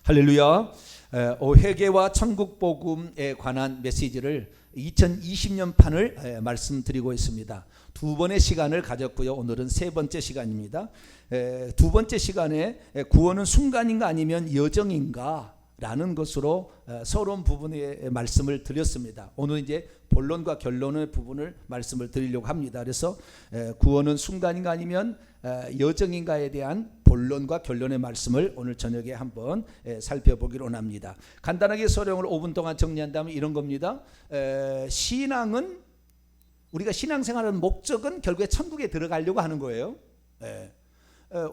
할렐루야. 회개와 천국 복음에 관한 메시지를 2020년 판을 말씀드리고 있습니다. 두 번의 시간을 가졌고요. 오늘은 세 번째 시간입니다. 두 번째 시간에 구원은 순간인가 아니면 여정인가 라는 것으로 서론 부분의 말씀을 드렸습니다. 오늘 이제 본론과 결론의 부분을 말씀을 드리려고 합니다. 그래서 구원은 순간인가 아니면 여정인가에 대한 본론과 결론의 말씀을 오늘 저녁에 한번 살펴보기로 합니다. 간단하게 서령을 5분 동안 정리한다면 이런 겁니다. 신앙은 우리가 신앙생활하는 목적은 결국에 천국에 들어가려고 하는 거예요.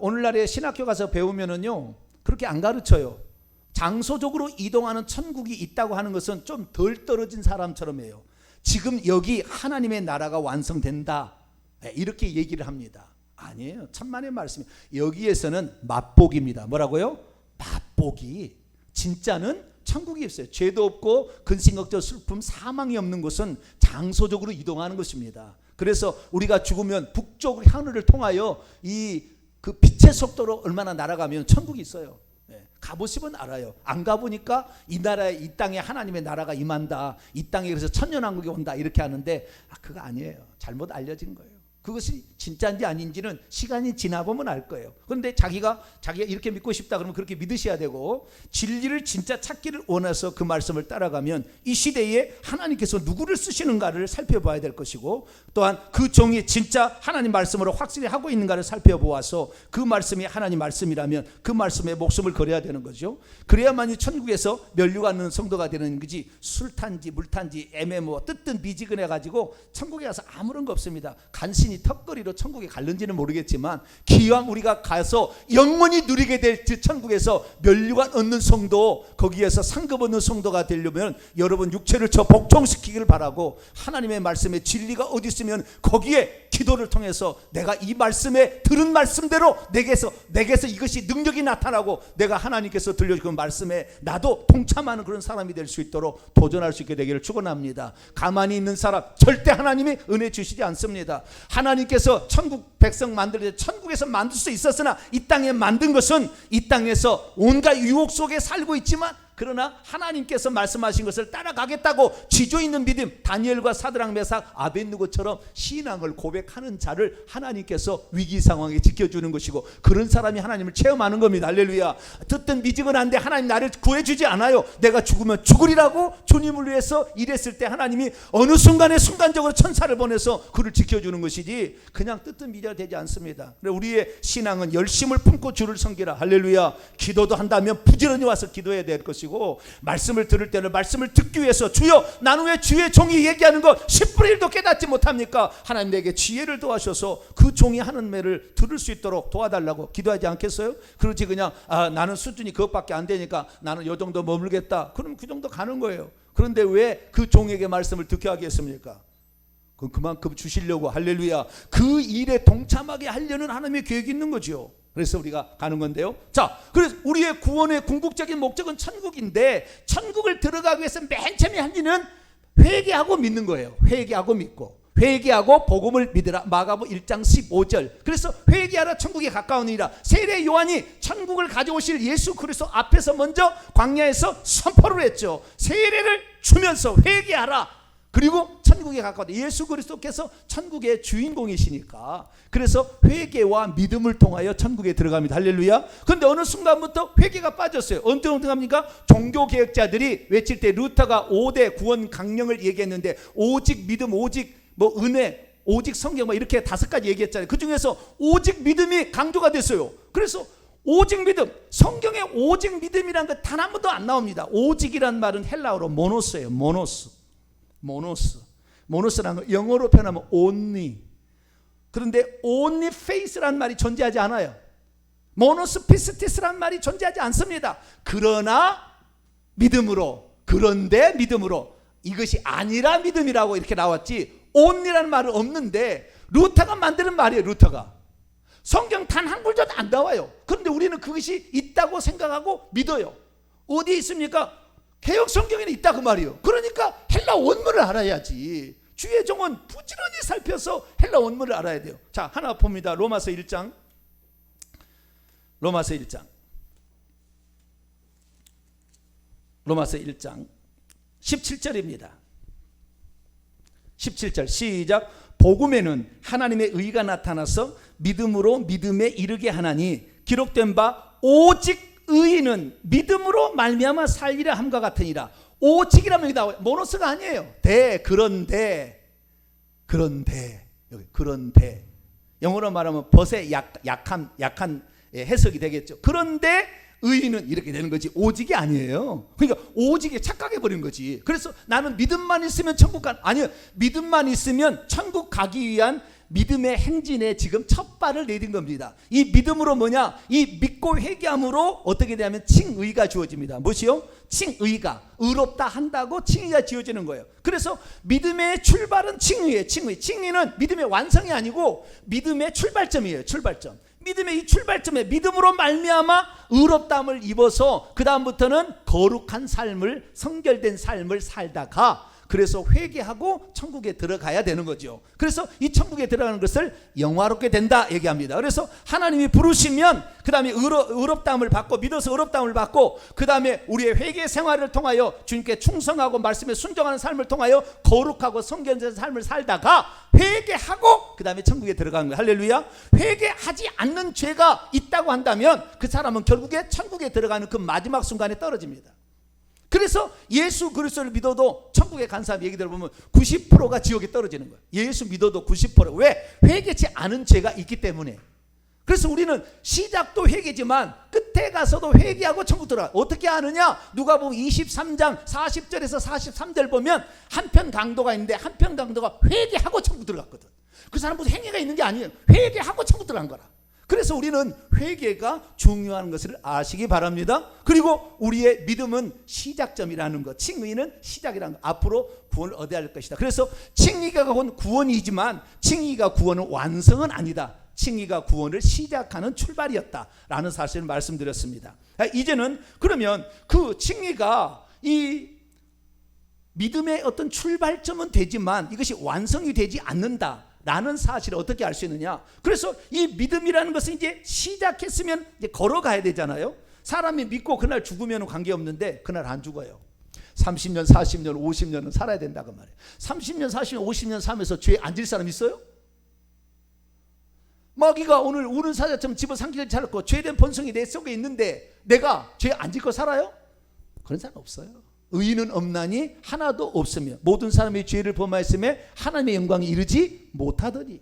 오늘날에 신학교 가서 배우면은요 그렇게 안 가르쳐요. 장소적으로 이동하는 천국이 있다고 하는 것은 좀 덜 떨어진 사람처럼 해요. 지금 여기 하나님의 나라가 완성된다 이렇게 얘기를 합니다. 아니에요. 천만의 말씀이에요. 여기에서는 맛보기입니다. 뭐라고요? 맛보기. 진짜는 천국이 있어요. 죄도 없고 근심 걱정 슬픔 사망이 없는 곳은 장소적으로 이동하는 것입니다. 그래서 우리가 죽으면 북쪽 하늘을 통하여 그 빛의 속도로 얼마나 날아가면 천국이 있어요. 가보시면 알아요. 안 가보니까 이 나라에 이 땅에 하나님의 나라가 임한다. 이 땅에 그래서 천년왕국이 온다 이렇게 하는데 그거 아니에요. 잘못 알려진 거예요. 그것이 진짜인지 아닌지는 시간이 지나보면 알 거예요. 그런데 자기가 이렇게 믿고 싶다 그러면 그렇게 믿으셔야 되고, 진리를 진짜 찾기를 원해서 그 말씀을 따라가면 이 시대에 하나님께서 누구를 쓰시는가를 살펴봐야 될 것이고, 또한 그 종이 진짜 하나님 말씀으로 확실히 하고 있는가를 살펴보아서 그 말씀이 하나님 말씀이라면 그 말씀에 목숨을 걸어야 되는 거죠. 그래야만이 천국에서 면류가 없는 성도가 되는 거지, 술 탄지 물 탄지 애매모 뜨뜻 미지근해 가지고 천국에 가서 아무런 거 없습니다. 간신히 턱걸이로 천국에 갈는지는 모르겠지만 기왕 우리가 가서 영원히 누리게 될 그 천국에서 면류관 얻는 성도, 거기에서 상급 얻는 성도가 되려면 여러분 육체를 저 복종시키기를 바라고, 하나님의 말씀에 진리가 어디 있으면 거기에 기도를 통해서 내가 이 말씀에 들은 말씀대로 내게서 이것이 능력이 나타나고 내가 하나님께서 들려주신 말씀에 나도 동참하는 그런 사람이 될 수 있도록 도전할 수 있게 되기를 축원합니다. 가만히 있는 사람 절대 하나님이 은혜 주시지 않습니다. 하나님께서 천국 백성 만들 때 천국에서 만들 수 있었으나 이 땅에 만든 것은 이 땅에서 온갖 유혹 속에 살고 있지만, 그러나 하나님께서 말씀하신 것을 따라가겠다고 지조 있는 믿음, 다니엘과 사드락 메삭 아벳느고처럼 신앙을 고백하는 자를 하나님께서 위기 상황에 지켜주는 것이고, 그런 사람이 하나님을 체험하는 겁니다. 할렐루야. 듣든 미지근한데 하나님 나를 구해주지 않아요. 내가 죽으면 죽으리라고 주님을 위해서 일했을 때 하나님이 어느 순간에 순간적으로 천사를 보내서 그를 지켜주는 것이지 그냥 뜨뜻 미지가 되지 않습니다. 우리의 신앙은 열심을 품고 주를 섬기라. 할렐루야. 기도도 한다면 부지런히 와서 기도해야 될 것이고, 말씀을 들을 때는 말씀을 듣기 위해서 주여 나는 왜 주의 종이 얘기하는 것 10분의 1도 깨닫지 못합니까? 하나님 내게 지혜를 도와셔서 그 종이 하는 말을 들을 수 있도록 도와달라고 기도하지 않겠어요? 그렇지 그냥 나는 수준이 그것밖에 안 되니까 나는 이 정도 머물겠다, 그럼 그 정도 가는 거예요. 그런데 왜 그 종에게 말씀을 듣게 하겠습니까? 그만큼 주시려고, 할렐루야, 그 일에 동참하게 하려는 하나님의 계획이 있는 거죠. 그래서 우리가 가는 건데요. 자, 그래서 우리의 구원의 궁극적인 목적은 천국인데, 천국을 들어가기 위해서 맨 처음에 한 일은 회개하고 믿는 거예요. 회개하고 믿고, 회개하고 복음을 믿으라. 마가복음 1장 15절. 그래서 회개하라, 천국에 가까우니라. 세례 요한이 천국을 가져오실 예수 그리스도 앞에서 먼저 광야에서 선포를 했죠. 세례를 주면서 회개하라. 그리고 천국에 가까웠다. 예수 그리스도께서 천국의 주인공이시니까, 그래서 회개와 믿음을 통하여 천국에 들어갑니다. 할렐루야. 그런데 어느 순간부터 회개가 빠졌어요. 언제 갑니까? 종교개혁자들이 외칠 때 루터가 5대 구원 강령을 얘기했는데, 오직 믿음, 오직 은혜, 오직 성경 이렇게 5가지 얘기했잖아요. 그 중에서 오직 믿음이 강조가 됐어요. 그래서 오직 믿음, 성경에 오직 믿음이라는 것 단 한 번도 안 나옵니다. 오직이란 말은 헬라어로 모노스예요. 모노스라는 거 영어로 표현하면 only. 그런데 only faith라는 말이 존재하지 않아요. 모노스 피스티스라는 말이 존재하지 않습니다. 그러나 믿음으로, 그런데 믿음으로, 이것이 아니라 믿음이라고 이렇게 나왔지 only라는 말은 없는데, 루터가 만드는 말이에요. 루터가 성경 단 한 구절도 안 나와요. 그런데 우리는 그것이 있다고 생각하고 믿어요. 어디에 있습니까? 개혁 성경에는 있다 그 말이에요. 그러니까 헬라 원문을 알아야지. 주의 종은 부지런히 살펴서 헬라 원문을 알아야 돼요. 자, 하나 봅니다. 로마서 1장 로마서 1장 17절입니다. 17절 시작. 복음에는 하나님의 의가 나타나서 믿음으로 믿음에 이르게 하나니 기록된 바 오직 의인은 믿음으로 말미암아 살리라 함과 같으니라. 오직이라면 여기 나와요. 모노스가 아니에요. 그런데 여기 그런데 영어로 말하면 벗의 약한 해석이 되겠죠. 그런데 의인은 이렇게 되는 거지 오직이 아니에요. 그러니까 오직에 착각해 버린 거지. 그래서 나는 믿음만 있으면 천국 아니요, 믿음만 있으면 천국 가기 위한 믿음의 행진에 지금 첫 발을 내딘 겁니다. 이 믿음으로 뭐냐? 이 믿고 회개함으로 어떻게 되냐면 칭의가 주어집니다. 무엇이요? 칭의가, 의롭다 한다고 칭의가 지어지는 거예요. 그래서 믿음의 출발은 칭의예요. 칭의는 믿음의 완성이 아니고 믿음의 출발점이에요. 출발점. 믿음의 이 출발점에 믿음으로 말미암아 의롭다함을 입어서 그 다음부터는 거룩한 삶을, 성결된 삶을 살다가 그래서 회개하고 천국에 들어가야 되는 거죠. 그래서 이 천국에 들어가는 것을 영화롭게 된다 얘기합니다. 그래서 하나님이 부르시면 그 다음에 의롭다함을 받고 믿어서 의롭다함을 받고 그 다음에 우리의 회개 생활을 통하여 주님께 충성하고 말씀에 순종하는 삶을 통하여 거룩하고 성결된 삶을 살다가 회개하고 그 다음에 천국에 들어가는 거예요. 할렐루야. 회개하지 않는 죄가 있다고 한다면 그 사람은 결국에 천국에 들어가는 그 마지막 순간에 떨어집니다. 그래서 예수 그리스도를 믿어도 천국에 간 사람 얘기 들어보면 90%가 지옥에 떨어지는 거예요. 예수 믿어도 90%. 왜? 회개치 않은 죄가 있기 때문에. 그래서 우리는 시작도 회개지만 끝에 가서도 회개하고 천국 들어가. 어떻게 아느냐? 누가복음 23장 40절에서 43절 보면 한편 강도가 있는데 한편 강도가 회개하고 천국 들어갔거든. 그 사람 무슨 행위가 있는 게 아니에요. 회개하고 천국 들어간 거라. 그래서 우리는 회개가 중요한 것을 아시기 바랍니다. 그리고 우리의 믿음은 시작점이라는 것, 칭의는 시작이라는 것, 앞으로 구원을 얻어야 할 것이다. 그래서 칭의가 구원이지만 칭의가 구원은 완성은 아니다. 칭의가 구원을 시작하는 출발이었다라는 사실을 말씀드렸습니다. 이제는 그러면 그 칭의가 이 믿음의 어떤 출발점은 되지만 이것이 완성이 되지 않는다 라는 사실을 어떻게 알 수 있느냐? 그래서 이 믿음이라는 것은 이제 시작했으면 이제 걸어가야 되잖아요. 사람이 믿고 그날 죽으면 관계없는데 그날 안 죽어요. 30년, 40년, 50년은 살아야 된다고 말해요. 30년, 40년, 50년 살면서 죄 안 질 사람 있어요? 마귀가 오늘 우는 사자처럼 집어 삼키기를 잘했고 죄된 본성이 내 속에 있는데 내가 죄 안 짓고 살아요? 그런 사람 없어요. 의인은 없나니 하나도 없으며 모든 사람이 죄를 범하였음에 하나님의 영광에 이르지 못하더니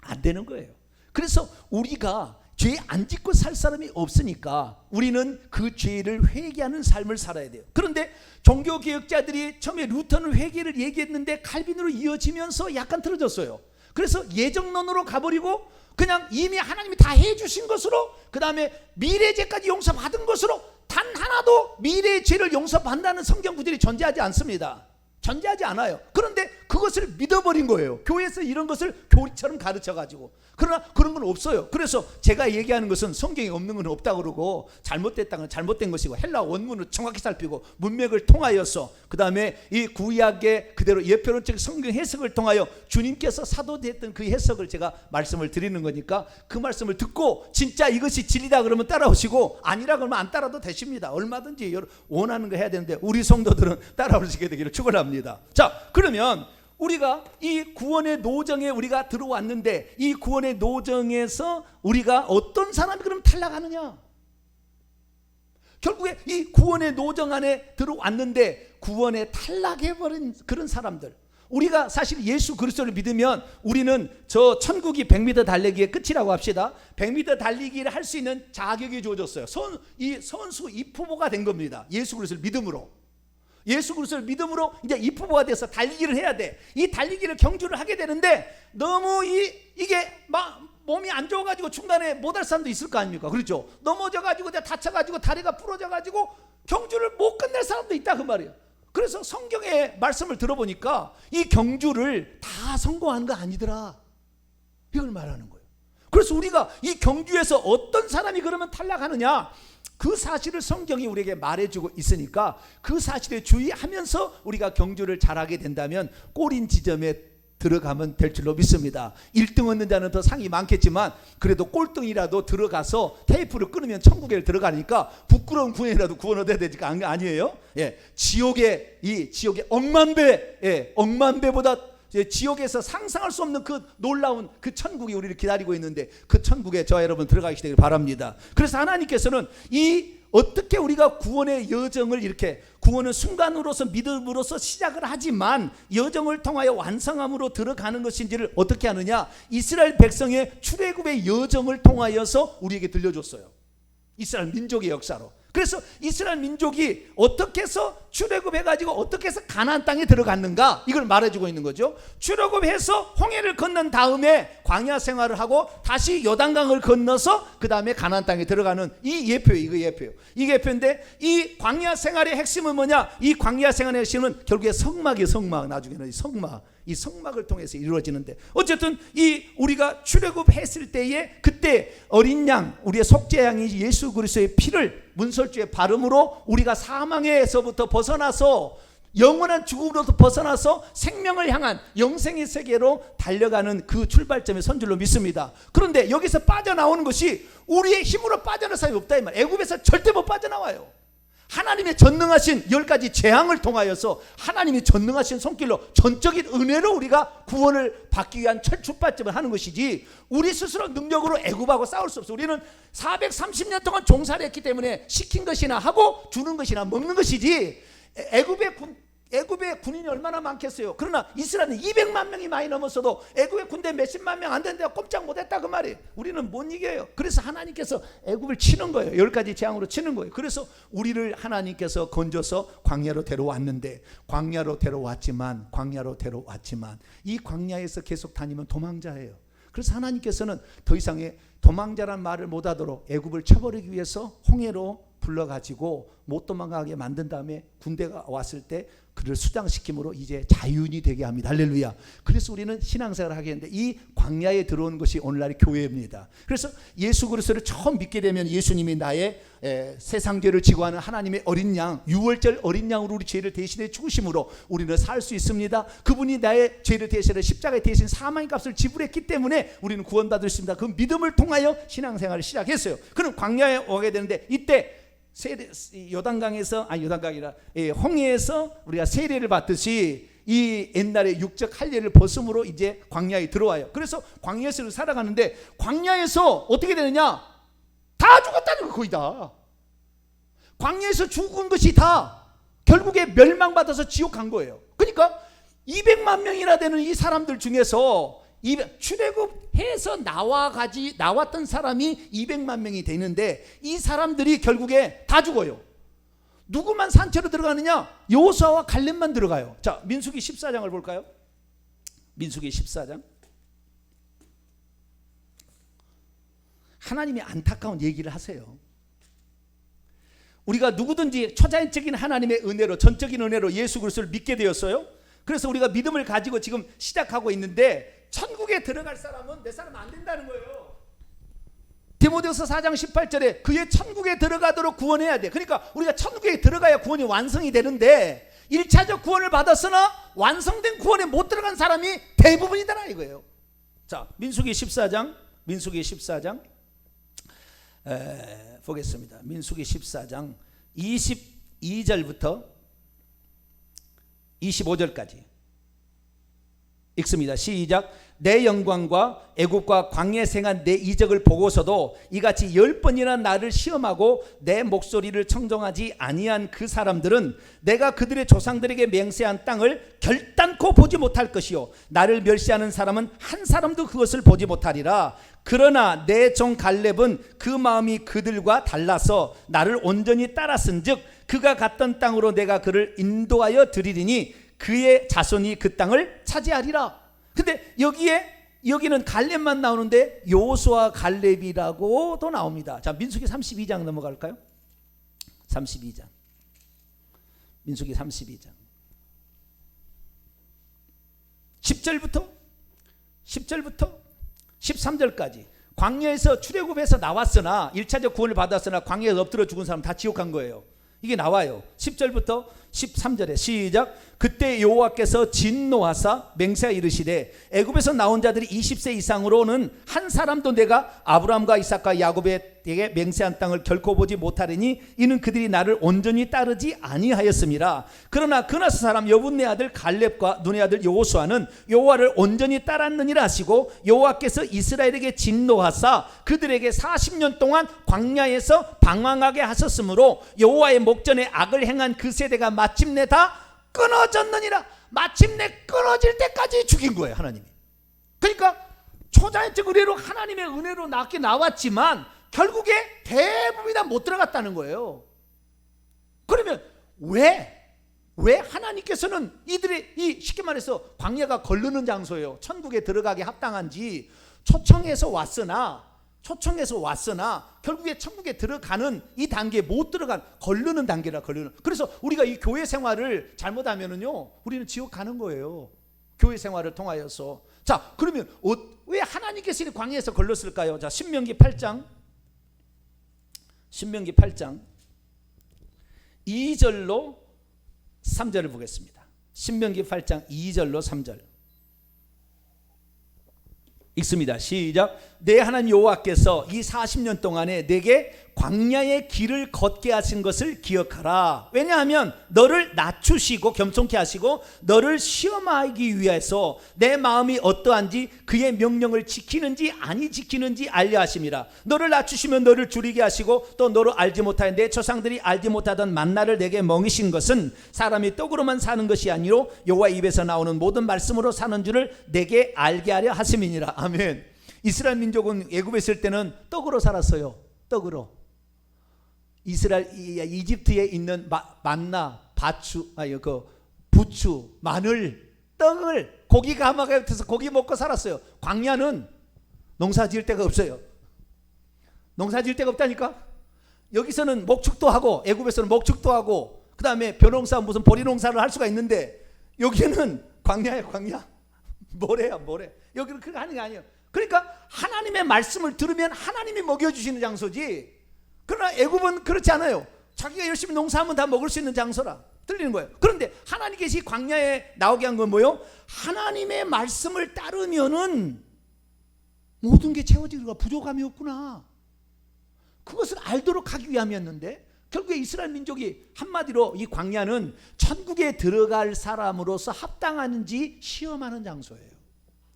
안 되는 거예요. 그래서 우리가 죄 안 짓고 살 사람이 없으니까 우리는 그 죄를 회개하는 삶을 살아야 돼요. 그런데 종교개혁자들이 처음에 루터는 회개를 얘기했는데 칼빈으로 이어지면서 약간 틀어졌어요. 그래서 예정론으로 가버리고 그냥 이미 하나님이 다 해주신 것으로 그 다음에 미래죄까지 용서받은 것으로 단 하나도 미래의 죄를 용서받는다는 성경 구절이 존재하지 않습니다. 존재하지 않아요. 그런데 그것을 믿어버린 거예요. 교회에서 이런 것을 교리처럼 가르쳐가지고. 그러나 그런 건 없어요. 그래서 제가 얘기하는 것은 성경에 없는 건 없다고 그러고 잘못됐다는 건 잘못된 것이고 헬라 원문을 정확히 살피고 문맥을 통하여서 그 다음에 이 구약의 그대로 예표론적 성경 해석을 통하여 주님께서 사도됐던 그 해석을 제가 말씀을 드리는 거니까 그 말씀을 듣고 진짜 이것이 진리다 그러면 따라오시고 아니라 그러면 안 따라도 되십니다. 얼마든지 원하는 거 해야 되는데 우리 성도들은 따라오시게 되기를 축원합니다. 자, 그러면 우리가 이 구원의 노정에 우리가 들어왔는데 이 구원의 노정에서 우리가 어떤 사람이 그럼 탈락하느냐? 결국에 이 구원의 노정 안에 들어왔는데 구원에 탈락해버린 그런 사람들, 우리가 사실 예수 그리스도를 믿으면 우리는 저 천국이 100m 달리기의 끝이라고 합시다. 100m 달리기를 할 수 있는 자격이 주어졌어요. 이 선수 입후보가 된 겁니다. 예수 그리스도를 믿음으로. 예수 그리스도를 믿음으로 이제 입후보가 돼서 달리기를 해야 돼. 이 달리기를 경주를 하게 되는데 너무 이게 막 몸이 안 좋아가지고 중간에 못할 사람도 있을 거 아닙니까? 그렇죠? 넘어져가지고 다쳐가지고 다리가 부러져가지고 경주를 못 끝낼 사람도 있다 그 말이에요. 그래서 성경의 말씀을 들어보니까 이 경주를 다 성공한 거 아니더라, 이걸 말하는 거예요. 그래서 우리가 이 경주에서 어떤 사람이 그러면 탈락하느냐, 그 사실을 성경이 우리에게 말해주고 있으니까 그 사실에 주의하면서 우리가 경주를 잘하게 된다면 꼬린 지점에 들어가면 될 줄로 믿습니다. 1등 얻는 자는 더 상이 많겠지만 그래도 꼴등이라도 들어가서 테이프를 끊으면 천국에 들어가니까 부끄러운 구원이라도 구원 얻어야 되지 아니에요? 예, 지옥의 억만 배, 예, 억만 배보다 지옥에서 상상할 수 없는 그 놀라운 그 천국이 우리를 기다리고 있는데 그 천국에 저와 여러분 들어가시기 되길 바랍니다. 그래서 하나님께서는 어떻게 우리가 구원의 여정을 이렇게 구원은 순간으로서 믿음으로서 시작을 하지만 여정을 통하여 완성함으로 들어가는 것인지를 어떻게 하느냐? 이스라엘 백성의 출애굽의 여정을 통하여서 우리에게 들려줬어요. 이스라엘 민족의 역사로. 그래서 이스라엘 민족이 어떻게 해서 출애굽해가지고 어떻게 해서 가나안 땅에 들어갔는가 이걸 말해주고 있는 거죠. 출애굽해서 홍해를 건넌 다음에 광야 생활을 하고 다시 요단강을 건너서 그 다음에 가나안 땅에 들어가는 이 예표예요. 이거 예표예요. 이게 예표인데 이 광야 생활의 핵심은 뭐냐? 이 광야 생활의 핵심은 결국에 성막이에요. 성막. 나중에는 이 성막을 통해서 이루어지는데 어쨌든 우리가 출애굽했을 때에 그때 어린 양 우리의 속죄양이 예수 그리스도의 피를 문설주의 발음으로 우리가 사망에서부터 벗어나서 영원한 죽음으로부터 벗어나서 생명을 향한 영생의 세계로 달려가는 그 출발점의 선줄로 믿습니다. 그런데 여기서 빠져나오는 것이 우리의 힘으로 빠져나올 사람이 없다 이 말이에요. 애굽에서 절대 못 빠져나와요. 하나님의 전능하신 10가지 재앙을 통하여서 하나님의 전능하신 손길로 전적인 은혜로 우리가 구원을 받기 위한 첫 출발점을 하는 것이지 우리 스스로 능력으로 애굽하고 싸울 수 없어. 우리는 430년 동안 종살이 했기 때문에 시킨 것이나 하고 주는 것이나 먹는 것이지 애굽의 군인이 얼마나 많겠어요. 그러나 이스라엘은 200만 명이 많이 넘었어도 애굽의 군대 몇십만 명 안 되는데 꼼짝 못했다 그 말이에요. 우리는 못 이겨요. 그래서 하나님께서 애굽을 치는 거예요. 10가지 재앙으로 치는 거예요. 그래서 우리를 하나님께서 건져서 광야로 데려왔는데 광야로 데려왔지만 이 광야에서 계속 다니면 도망자예요. 그래서 하나님께서는 더 이상의 도망자란 말을 못하도록 애굽을 쳐버리기 위해서 홍해로 불러가지고 못 도망가게 만든 다음에 군대가 왔을 때 그를 수장시킴으로 이제 자유인이 되게 합니다. 할렐루야. 그래서 우리는 신앙생활을 하게 되는데 이 광야에 들어온 것이 오늘날의 교회입니다. 그래서 예수 그리스도를 처음 믿게 되면 예수님이 나의 세상 죄를 지고 하는 하나님의 어린 양, 유월절 어린 양으로 우리 죄를 대신해 죽으심으로 우리는 살 수 있습니다. 그분이 나의 죄를 대신해 십자가에 대신 사망의 값을 지불했기 때문에 우리는 구원받을 수 있습니다. 그 믿음을 통하여 신앙생활을 시작했어요. 그럼 광야에 오게 되는데 이때 홍해에서 우리가 세례를 받듯이 이 옛날에 육적 할례를 벗음으로 이제 광야에 들어와요. 그래서 광야에서 살아가는데 광야에서 어떻게 되느냐? 다 죽었다는 거 거의 다. 광야에서 죽은 것이 다 결국에 멸망받아서 지옥 간 거예요. 그러니까 200만 명이나 되는 이 사람들 중에서 출애굽해서 나왔던 사람이 200만 명이 되는데 이 사람들이 결국에 다 죽어요. 누구만 산채로 들어가느냐? 여호수아와 갈렙만 들어가요. 자, 민수기 14장을 볼까요? 민수기 14장. 하나님이 안타까운 얘기를 하세요. 우리가 누구든지 초자연적인 하나님의 은혜로 전적인 은혜로 예수 그리스도를 믿게 되었어요. 그래서 우리가 믿음을 가지고 지금 시작하고 있는데 천국에 들어갈 사람은 몇 사람 안 된다는 거예요. 디모데후서 4장 18절에 그의 천국에 들어가도록 구원해야 돼. 그러니까 우리가 천국에 들어가야 구원이 완성이 되는데 1차적 구원을 받았으나 완성된 구원에 못 들어간 사람이 대부분이다 이거예요. 자, 민수기 14장 보겠습니다. 민수기 14장 22절부터 25절까지 읽습니다. 시작. 내 영광과 애국과 광야에 생한 내 이적을 보고서도 이같이 10번이나 나를 시험하고 내 목소리를 청정하지 아니한 그 사람들은 내가 그들의 조상들에게 맹세한 땅을 결단코 보지 못할 것이요 나를 멸시하는 사람은 한 사람도 그것을 보지 못하리라. 그러나 내 종 갈렙은 그 마음이 그들과 달라서 나를 온전히 따랐은즉 그가 갔던 땅으로 내가 그를 인도하여 드리리니 그의 자손이 그 땅을 차지하리라. 근데 여기는 갈렙만 나오는데 여호수아 갈렙이라고도 나옵니다. 자, 민수기 32장 넘어갈까요? 32장. 민수기 32장. 10절부터 13절까지 광야에서 출애굽해서 나왔으나 1차적 구원을 받았으나 광야에서 엎드려 죽은 사람 다 지옥 간 거예요. 이게 나와요. 10절부터 13절에 시작. 그때 여호와께서 진노하사 맹세하 이르시되 애굽에서 나온 자들이 20세 이상으로는 한 사람도 내가 아브라함과 이삭과 야곱에게 맹세한 땅을 결코 보지 못하리니 이는 그들이 나를 온전히 따르지 아니하였음이라. 그러나 그나스 사람 여분네 아들 갈렙과 눈의 아들 여호수아는 여호와를 온전히 따랐느니라 하시고 여호와께서 이스라엘에게 진노하사 그들에게 40년 동안 광야에서 방황하게 하셨으므로 여호와의 목전에 악을 행한 그 세대가 마침내 다 끊어졌느니라. 마침내 끊어질 때까지 죽인 거예요, 하나님이. 그러니까 초자연적 의뢰로 하나님의 은혜로 낳게 나왔지만 결국에 대부분이 다 못 들어갔다는 거예요. 그러면 왜 하나님께서는 이들의 이 쉽게 말해서 광야가 거르는 장소예요. 천국에 들어가게 합당한지 초청해서 왔으나 결국에 천국에 들어가는 이 단계에 못 들어간 거르는 단계라. 거르는. 그래서 우리가 이 교회 생활을 잘못하면은요 우리는 지옥 가는 거예요. 교회 생활을 통하여서. 자, 그러면 왜 하나님께서 이 광야에서 걸렀을까요? 자, 신명기 8장 2절로 3절을 보겠습니다. 신명기 8장 2절로 3절 읽습니다. 시작. 내 하나님 여호와께서 이 40년 동안에 내게 광야의 길을 걷게 하신 것을 기억하라. 왜냐하면 너를 낮추시고 겸손케 하시고 너를 시험하기 위해서 내 마음이 어떠한지 그의 명령을 지키는지 아니 지키는지 알려 하심이라. 너를 낮추시면 너를 줄이게 하시고 또 너를 알지 못하여 내 조상들이 알지 못하던 만나를 내게 먹이신 것은 사람이 떡으로만 사는 것이 아니로 여호와 입에서 나오는 모든 말씀으로 사는 줄을 내게 알게 하려 하심이니라. 아멘. 이스라엘 민족은 애굽에 있을 때는 떡으로 살았어요. 떡으로. 이집트에 있는 만나, 부추, 마늘, 떡을 고기 가마가 붙어서 고기 먹고 살았어요. 광야는 농사 지을 데가 없어요. 농사 지을 데가 없다니까. 여기서는 목축도 하고 애굽에서는 목축도 하고 그 다음에 벼농사 무슨 보리농사를 할 수가 있는데 여기는 광야야. 광야. 모래야. 여기는 그거 하는 게 아니에요. 그러니까 하나님의 말씀을 들으면 하나님이 먹여주시는 장소지. 그러나 애굽은 그렇지 않아요. 자기가 열심히 농사하면 다 먹을 수 있는 장소라. 들리는 거예요. 그런데 하나님께서 광야에 나오게 한 건 뭐예요? 하나님의 말씀을 따르면은 모든 게 채워지고 부족함이 없구나. 그것을 알도록 하기 위함이었는데 결국에 이스라엘 민족이 한마디로 이 광야는 천국에 들어갈 사람으로서 합당한지 시험하는 장소예요.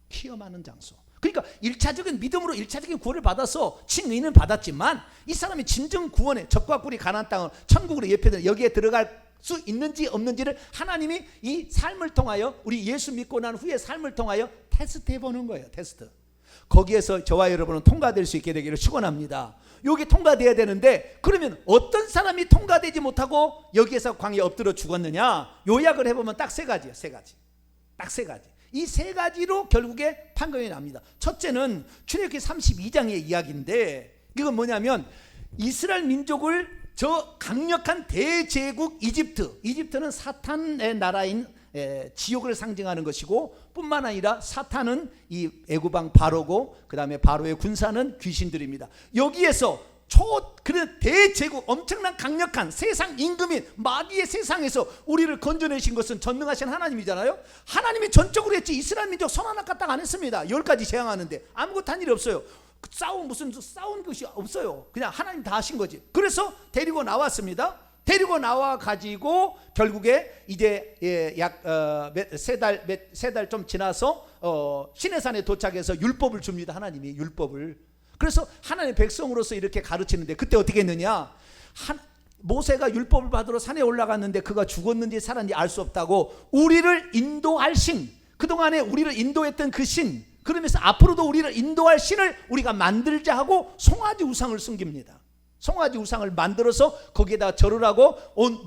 시험하는 장소. 그러니까 1차적인 믿음으로 1차적인 구원을 받아서 칭의는 받았지만 이 사람이 진정 구원에 적과 꿀이 가나안 땅을 천국으로 예표된 여기에 들어갈 수 있는지 없는지를 하나님이 이 삶을 통하여 우리 예수 믿고 난 후에 삶을 통하여 테스트 해보는 거예요. 테스트. 거기에서 저와 여러분은 통과될 수 있게 되기를 축원합니다. 여기 통과돼야 되는데 그러면 어떤 사람이 통과되지 못하고 여기에서 광야에 엎드려 죽었느냐? 요약을 해보면 딱 세 가지예요. 딱 세 가지. 이 세 가지로 결국에 판결이 납니다. 첫째는 출애굽기 32장의 이야기인데 이건 뭐냐면 이스라엘 민족을 저 강력한 대제국 이집트는 사탄의 나라인 지옥을 상징하는 것이고 뿐만 아니라 사탄은 이 애굽왕 바로고 그 다음에 바로의 군사는 귀신들입니다. 여기에서 그런 대제국 엄청난 강력한 세상 임금인 마귀의 세상에서 우리를 건져내신 것은 전능하신 하나님이잖아요. 하나님이 전적으로 했지 이스라엘 민족 손 하나 까딱 안 했습니다. 10가지 재앙하는데 아무것도 한 일이 없어요. 싸운 것이 없어요. 그냥 하나님 다 하신 거지. 그래서 데리고 나왔습니다. 데리고 나와 가지고 결국에 이제 약 세 달 좀 지나서 시내산에 도착해서 율법을 줍니다. 하나님이 율법을. 그래서 하나님의 백성으로서 이렇게 가르치는데 그때 어떻게 했느냐? 모세가 율법을 받으러 산에 올라갔는데 그가 죽었는지 살았는지 알 수 없다고 우리를 인도할 신, 그동안에 우리를 인도했던 그 신, 그러면서 앞으로도 우리를 인도할 신을 우리가 만들자 하고 송아지 우상을 숨깁니다. 송아지 우상을 만들어서 거기에다 절을 하고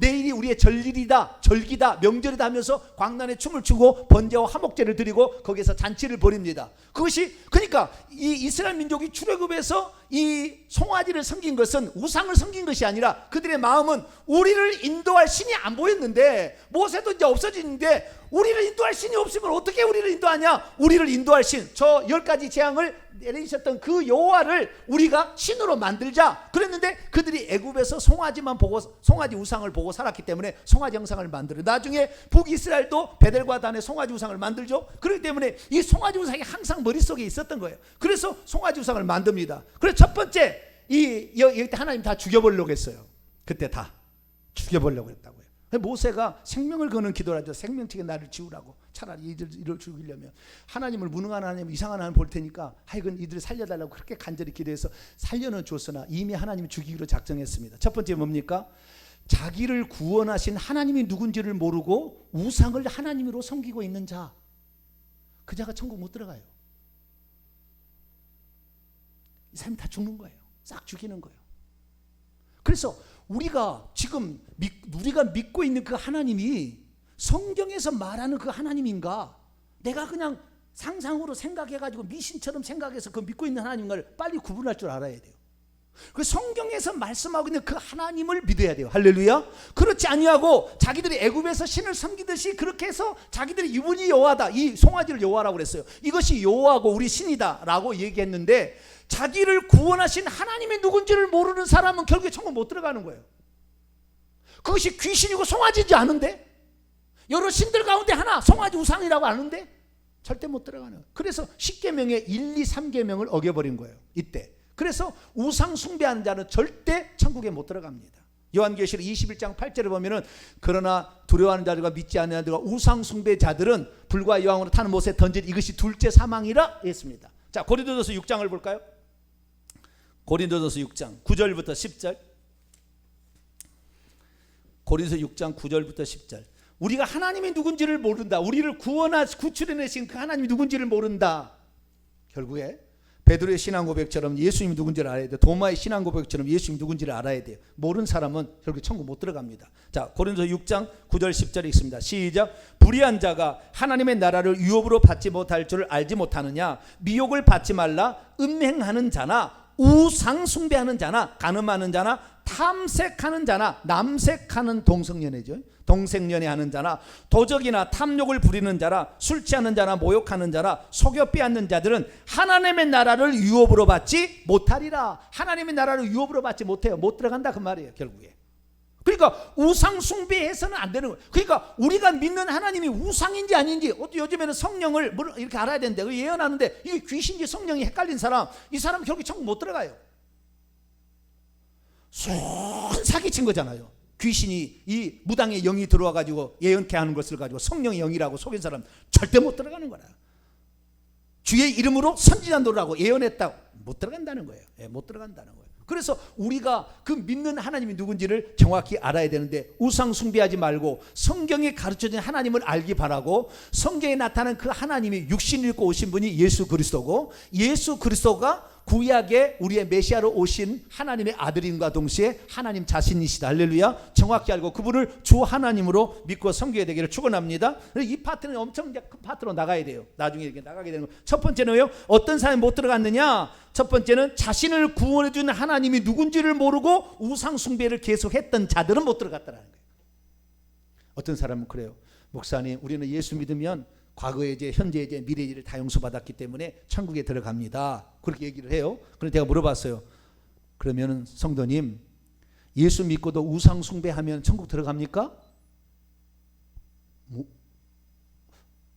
내일이 우리의 절기다 명절이다 하면서 광란에 춤을 추고 번제와 화목제를 드리고 거기에서 잔치를 벌입니다. 그것이 그러니까 이 이스라엘 민족이 출애굽에서 이 송아지를 섬긴 것은 우상을 섬긴 것이 아니라 그들의 마음은 우리를 인도할 신이 안 보였는데, 모세도 이제 없어지는데 우리를 인도할 신이 없으면 어떻게 우리를 인도하냐? 우리를 인도할 신, 저 10가지 재앙을 내리셨던 그 여호와를 우리가 신으로 만들자 그랬는데, 그들이 애굽에서 송아지만 보고, 송아지 우상을 보고 살았기 때문에 송아지 형상을 만들어. 나중에 북이스라엘도 베델과 단에 송아지 우상을 만들죠. 그렇기 때문에 이 송아지 우상이 항상 머릿속에 있었던 거예요. 그래서 송아지 우상을 만듭니다. 그래서 첫 번째, 여기 하나님 다 죽여버리려고 했어요. 그때 다 죽여버리려고 했다고요. 모세가 생명을 거는 기도를 하죠. 생명책에 나를 지우라고. 차라리 이를 죽이려면 하나님을, 무능한 하나님, 이상한 하나님 볼 테니까 하여간 이들을 살려달라고 그렇게 간절히 기도해서 살려는 줬으나 이미 하나님이 죽이기로 작정했습니다. 첫 번째 뭡니까? 자기를 구원하신 하나님이 누군지를 모르고 우상을 하나님으로 섬기고 있는 자, 그 자가 천국 못 들어가요. 이 사람이 다 죽는 거예요. 싹 죽이는 거예요. 그래서 우리가 지금 우리가 믿고 있는 그 하나님이 성경에서 말하는 그 하나님인가, 내가 그냥 상상으로 생각해가지고 미신처럼 생각해서 그 믿고 있는 하나님을 빨리 구분할 줄 알아야 돼요. 그 성경에서 말씀하고 있는 그 하나님을 믿어야 돼요. 할렐루야. 그렇지 아니하고 자기들이 애굽에서 신을 섬기듯이 그렇게 해서 자기들이 이분이 여호와다, 이 송아지를 여호와라고 그랬어요. 이것이 여호와고 우리 신이다 라고 얘기했는데, 자기를 구원하신 하나님이 누군지를 모르는 사람은 결국에 천국 못 들어가는 거예요. 그것이 귀신이고 송아지지 않은데, 여러 신들 가운데 하나 송아지 우상이라고 아는데 절대 못 들어가는 거예요. 그래서 10계명의 1, 2, 3계명을 어겨버린 거예요, 이때. 그래서 우상 숭배하는 자는 절대 천국에 못 들어갑니다. 요한계시록 21장 8절에 보면은, 그러나 두려워하는 자들과 믿지 않는 자들과 우상 숭배자들은 불과 여왕으로 타는 못에 던질 이것이 둘째 사망이라 했습니다. 자, 고린도전서 6장을 볼까요? 고린도전서 6장 9절부터 10절. 고린도서 6장 9절부터 10절. 우리가 하나님이 누군지를 모른다, 우리를 구출해내신 그 하나님이 누군지를 모른다. 결국에 베드로의 신앙 고백처럼 예수님이 누군지를 알아야 돼요. 도마의 신앙 고백처럼 예수님이 누군지를 알아야 돼요. 모르는 사람은 결국 천국 못 들어갑니다. 자, 고린도서 6장 9절 10절에 있습니다. 시작. 불의한 자가 하나님의 나라를 유업으로 받지 못할 줄 알지 못하느냐? 미혹을 받지 말라. 음행하는 자나 우상 숭배하는 자나 간음하는 자나 탐색하는 자나, 남색하는 동성연애죠, 동생연애하는 자나 도적이나 탐욕을 부리는 자나 술 취하는 자나 모욕하는 자나 속여 빼앗는 자들은 하나님의 나라를 유업으로 받지 못하리라. 하나님의 나라를 유업으로 받지 못해요. 못 들어간다 그 말이에요, 결국에. 그러니까 우상 숭배해서는 안 되는 거예요. 그러니까 우리가 믿는 하나님이 우상인지 아닌지, 요즘에는 성령을 이렇게 알아야 되는데 예언하는데 이게 귀신인지 성령이 헷갈린 사람, 이 사람은 결국 천국 못 들어가요. 순 사기친 거잖아요. 귀신이, 이 무당의 영이 들어와 가지고 예언케 하는 것을 가지고 성령의 영이라고 속인 사람 절대 못 들어가는 거라. 주의 이름으로 선지자노라고 예언했다고 못 들어간다는 거예요. 못 들어간다는 거예요. 그래서 우리가 그 믿는 하나님이 누군지를 정확히 알아야 되는데, 우상 숭배하지 말고 성경에 가르쳐진 하나님을 알기 바라고, 성경에 나타난 그 하나님이 육신을 입고 오신 분이 예수 그리스도고, 예수 그리스도가 구약에 우리의 메시아로 오신 하나님의 아들임과 동시에 하나님 자신이시다. 할렐루야. 정확히 알고 그분을 주 하나님으로 믿고 섬겨야 되기를 축원합니다. 이 파트는 엄청 큰 파트로 나가야 돼요. 나중에 이렇게 나가게 되는 거. 첫 번째는요, 어떤 사람이 못 들어갔느냐? 첫 번째는 자신을 구원해 주는 하나님이 누군지를 모르고 우상 숭배를 계속했던 자들은 못 들어갔다라는 거예요. 어떤 사람은 그래요. 목사님, 우리는 예수 믿으면 과거의 죄, 현재의 죄, 미래의 죄를 다 용서받았기 때문에 천국에 들어갑니다. 그렇게 얘기를 해요. 그런데 제가 물어봤어요. 그러면 성도님, 예수 믿고도 우상 숭배하면 천국 들어갑니까?